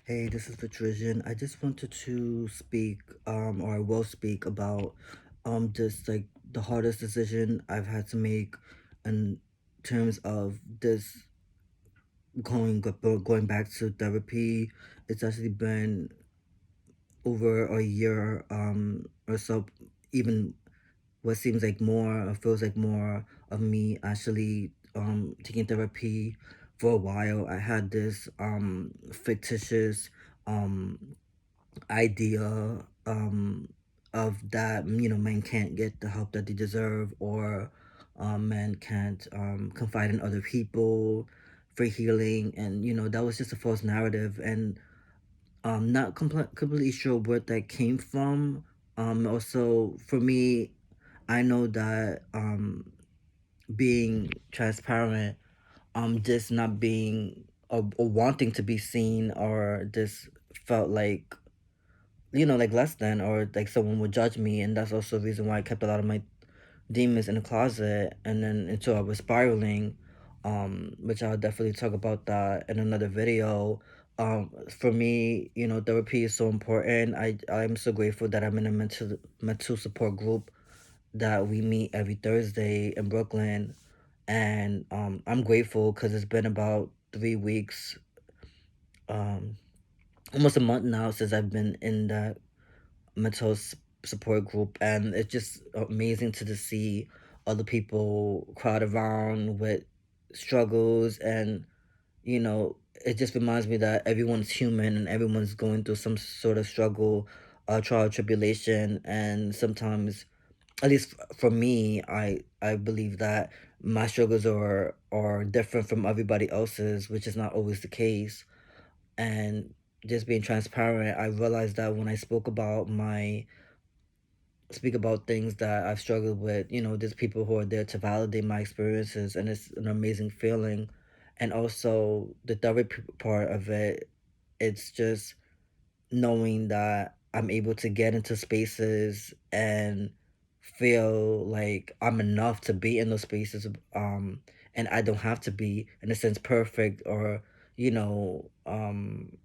Hey, this is Patrician. I just wanted to speak, or I will speak about, just like the hardest decision I've had to make in terms of this going back to therapy. It's actually been over a year, or so, even what seems like more, or feels like more of me actually, taking therapy for a while. I had this, fictitious, um, idea of that men can't get the help that they deserve, or men can't confide in other people for healing, and that was just a false narrative, and not completely sure where that came from. Also, for me, I know that being transparent, just not being, or wanting to be seen, or just felt like, like less than, or like someone would judge me, and that's also the reason why I kept a lot of my demons in the closet, and then until I was spiraling, which I'll definitely talk about that in another video. For me, therapy is so important. I'm so grateful that I'm in a mental support group that we meet every Thursday in Brooklyn, and I'm grateful because it's been about 3 weeks, um, almost a month now since I've been in that mental support group, and it's just amazing to just see other people crowd around with struggles, and it just reminds me that everyone's human and everyone's going through some sort of struggle, trial, tribulation, and sometimes, at least for me, I believe that my struggles are different from everybody else's, which is not always the case. And just being transparent, I realized that when I speak about things that I've struggled with, there's people who are there to validate my experiences, and it's an amazing feeling. And also the therapy part of it, it's just knowing that I'm able to get into spaces and feel like I'm enough to be in those spaces, and I don't have to be, in a sense, perfect, or you know um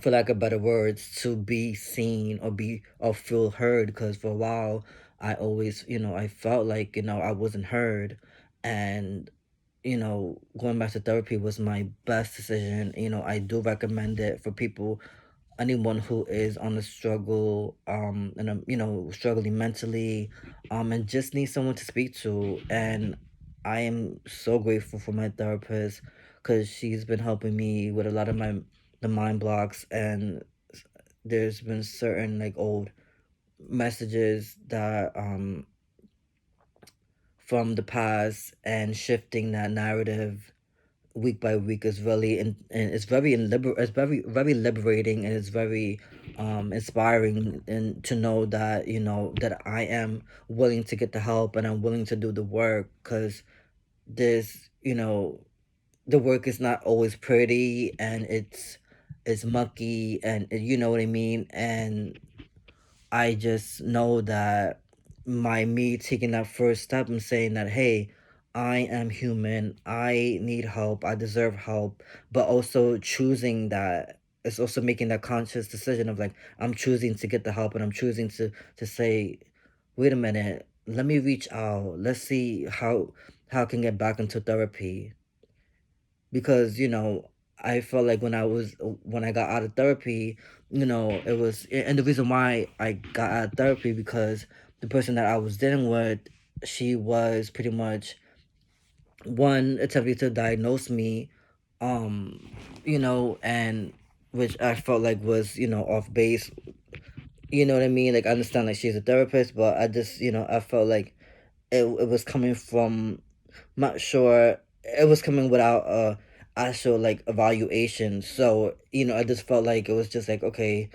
for lack of better words, to be seen, or feel heard. Because for a while, I always, I felt like, I wasn't heard, and going back to therapy was my best decision. I do recommend it for people, anyone who is on a struggle, and struggling mentally, and just need someone to speak to. And I am so grateful for my therapist, because she's been helping me with a lot of the mind blocks, and there's been certain like old messages that, from the past, and shifting that narrative week by week is really, and it's it's very liberating, and it's very inspiring, and to know that, that I am willing to get the help, and I'm willing to do the work, because this, the work is not always pretty, and it's mucky, and you know what I mean. And I just know that me taking that first step and saying that, hey, I am human, I need help, I deserve help, but also choosing that, it's also making that conscious decision of like, I'm choosing to get the help, and I'm choosing to say, wait a minute, let me reach out, let's see how I can get back into therapy. Because I felt like when I got out of therapy, it was, and the reason why I got out of therapy, because the person that I was dealing with, she was pretty much one attempting to diagnose me, um and which I felt like was, off base. You know what I mean? Like, I understand, like, she's a therapist, but I just, I felt like it was coming from, not sure, it was coming without a actual like evaluation. So I just felt like it was just like, okay,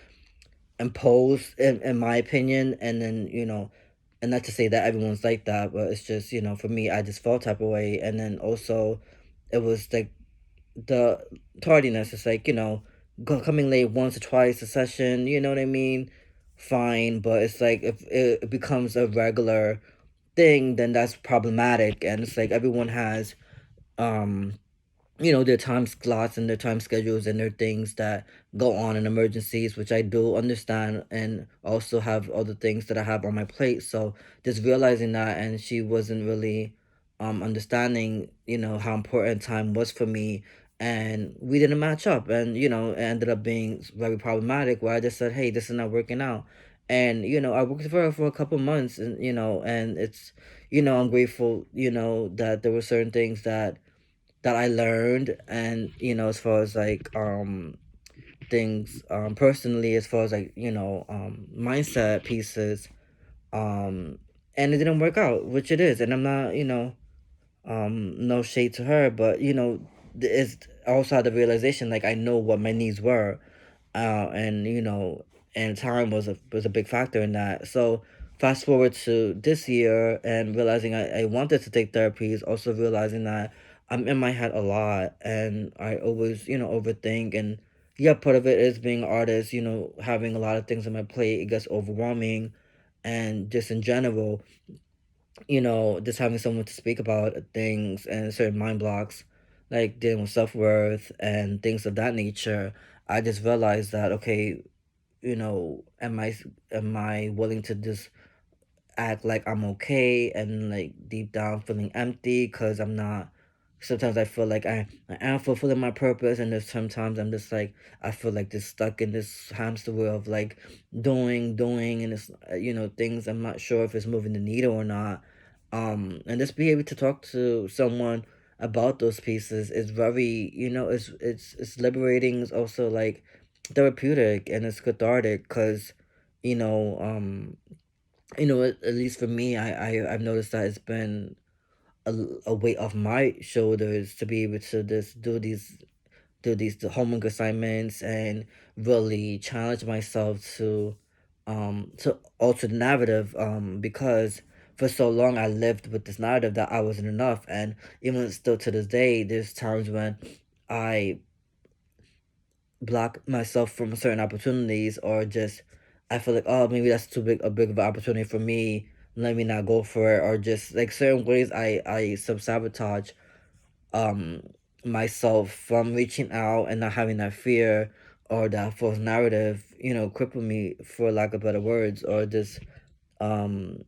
imposed, in my opinion. And then, and not to say that everyone's like that, but it's just, for me, I just felt type of way. And then also, it was like the tardiness. It's like, coming late once or twice a session, you know what I mean, fine. But it's like, if it becomes a regular thing, then that's problematic. And it's like everyone has, um their time slots and their time schedules and their things that go on in emergencies, which I do understand, and also have other things that I have on my plate. So just realizing that, and she wasn't really understanding, how important time was for me, and we didn't match up, and it ended up being very problematic. Where I just said, "Hey, this is not working out," and I worked for her for a couple months, and it's, I'm grateful, that there were certain things that I learned, and as far as like things personally, as far as like mindset pieces, um and it didn't work out, which it is, and I'm not, no shade to her, but it's also had the realization, like, I know what my needs were, and and time was a big factor in that. So fast forward to this year and realizing I wanted to take therapies, also realizing that I'm in my head a lot, and I always overthink. And yeah, part of it is being an artist, having a lot of things on my plate, it gets overwhelming. And just in general, just having someone to speak about things and certain mind blocks, like dealing with self-worth and things of that nature, I just realized that, okay, am I willing to just act like I'm okay, and like deep down feeling empty because I'm not. Sometimes I feel like I am fulfilling my purpose, and there's sometimes I'm just like, I feel like just stuck in this hamster wheel of like doing, and it's things I'm not sure if it's moving the needle or not. And just be able to talk to someone about those pieces is very, it's liberating. It's also like therapeutic, and it's cathartic because you know um at least for me, I've noticed that it's been a weight off my shoulders to be able to just do these the homework assignments, and really challenge myself to alter the narrative, because for so long I lived with this narrative that I wasn't enough. And even still to this day, there's times when I block myself from certain opportunities, or just I feel like, oh, maybe that's too big of an opportunity for me, let me not go for it, or just like certain ways I sabotage um myself from reaching out and not having that fear or that false narrative, cripple me, for lack of better words, or just um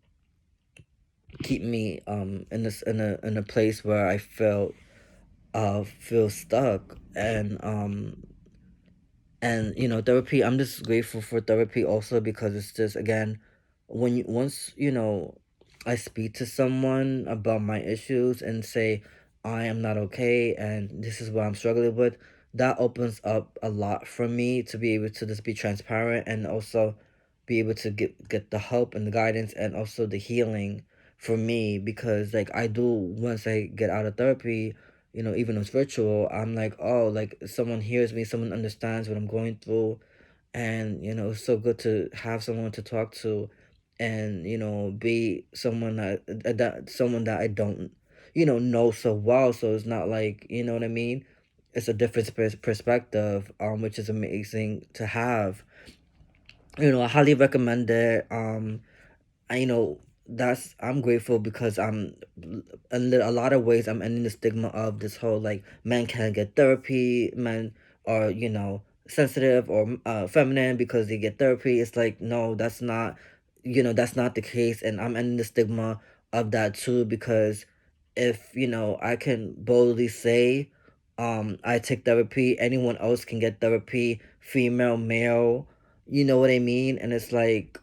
keep me in this in a place where I feel stuck. And therapy, I'm just grateful for therapy also, because it's just, again, once I speak to someone about my issues and say I am not okay and this is what I'm struggling with, that opens up a lot for me to be able to just be transparent, and also be able to get the help and the guidance and also the healing for me. Because like I do, once I get out of therapy, even if it's virtual, I'm like, oh, like someone hears me, someone understands what I'm going through. And, it's so good to have someone to talk to, and, be someone that I don't, know so well. So it's not like, you know what I mean? It's a different perspective, which is amazing to have. I highly recommend it. That's I'm grateful because I'm in a lot of ways I'm ending the stigma of this whole like men can't get therapy, men are sensitive or feminine because they get therapy. It's like, no, that's not the case, and I'm ending the stigma of that too, because if I can boldly say I take therapy, anyone else can get therapy, female, male, you know what I mean? And it's like,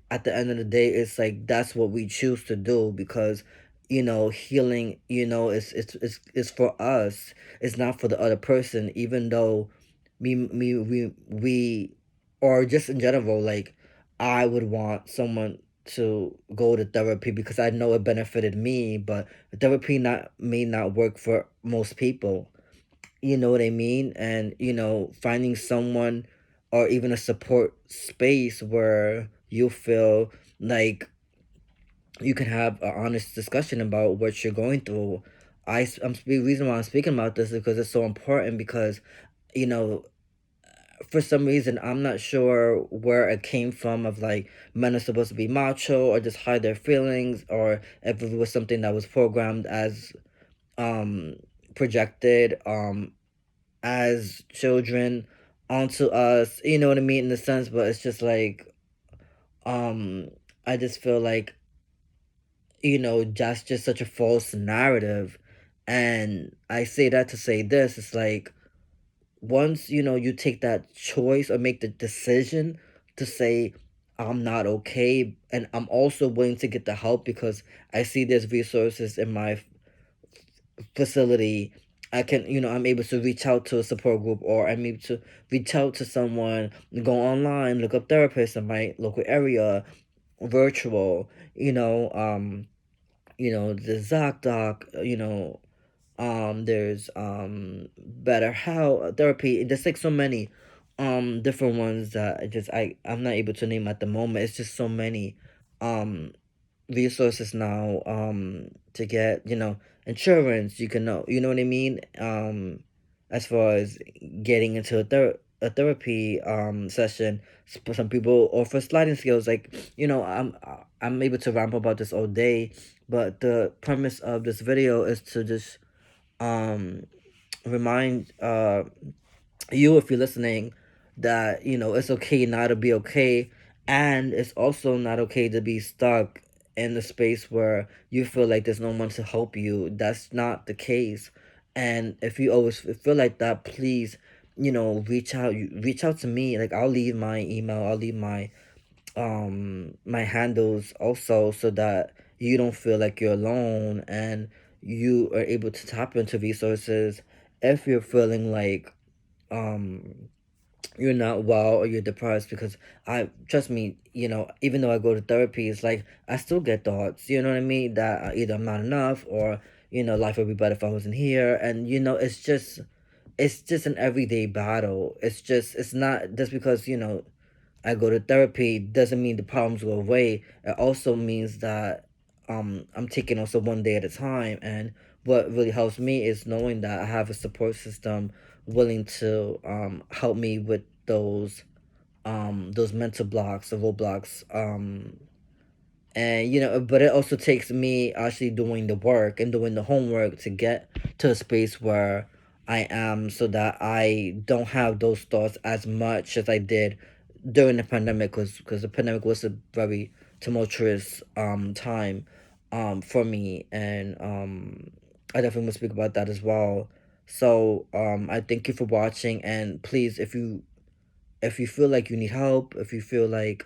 at the end of the day, it's like that's what we choose to do, because healing, is for us. It's not for the other person. Even though we or just in general, like, I would want someone to go to therapy because I know it benefited me, but therapy not may not work for most people. You know what I mean? And finding someone or even a support space where you feel like you can have an honest discussion about what you're going through. The reason why I'm speaking about this is because it's so important, because you know for some reason I'm not sure where it came from, of like men are supposed to be macho or just hide their feelings, or if it was something that was programmed as um projected as children onto us, you know what I mean, in the sense, but it's just like um I just feel like, that's just such a false narrative. And I say that to say this, it's like once, you take that choice or make the decision to say I'm not okay, and I'm also willing to get the help because I see there's resources in my facility. I can, I'm able to reach out to a support group, or I'm able to reach out to someone, go online, look up therapists in my local area, virtual, the ZocDoc, there's Better How Therapy. There's like so many different ones that I'm not able to name at the moment. It's just so many um resources now to get, insurance. You can know, you know what I mean, as far as getting into a therapy session. Some people offer sliding scales, like, I'm able to ramble about this all day, but the premise of this video is to just um remind you, if you're listening, that it's okay not to be okay, and it's also not okay to be stuck in the space where you feel like there's no one to help you. That's not the case. And if you always feel like that, please, reach out. You reach out to me. Like, I'll leave my email, I'll leave my handles also, so that you don't feel like you're alone, and you are able to tap into resources if you're feeling like um you're not well or you're depressed. Because I trust me, even though I go to therapy, it's like I still get thoughts, you know what I mean, that either I'm not enough, or life would be better if I wasn't here. And it's just an everyday battle. It's not just because I go to therapy doesn't mean the problems go away. It also means that I'm taking also one day at a time. And what really helps me is knowing that I have a support system willing to help me with those mental blocks, the roadblocks. And but it also takes me actually doing the work and doing the homework to get to a space where I am, so that I don't have those thoughts as much as I did during the pandemic, because the pandemic was a very tumultuous time for me. And I definitely will speak about that as well. So I thank you for watching, and please, if you feel like you need help, if you feel like,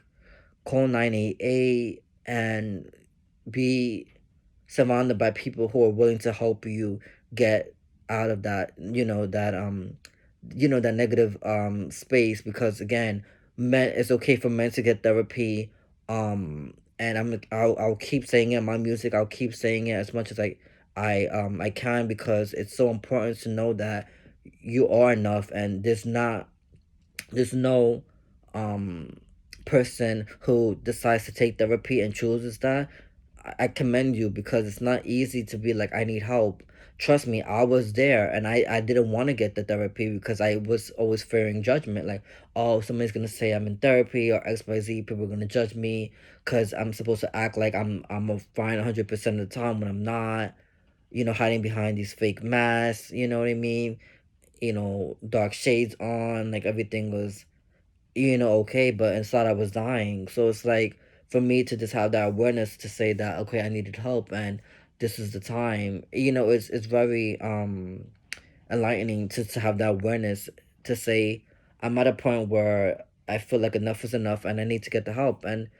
call 988 and be surrounded by people who are willing to help you get out of that, that negative space. Because again, men it's okay for men to get therapy. And I'll keep saying it in my music. I'll keep saying it as much as I can, because it's so important to know that you are enough, and there's no um person who decides to take therapy and chooses that. I commend you, because it's not easy to be like, I need help. Trust me, I was there, and I didn't want to get the therapy because I was always fearing judgment. Like, oh, somebody's gonna say I'm in therapy, or XYZ, people are gonna judge me because I'm supposed to act like I'm a fine 100% of the time when I'm not. Hiding behind these fake masks. You know what I mean? Dark shades on, like everything was okay, but inside I was dying. So it's like, for me to just have that awareness to say that, okay, I needed help, and this is the time. It's very enlightening to have that awareness, to say I'm at a point where I feel like enough is enough and I need to get the help. And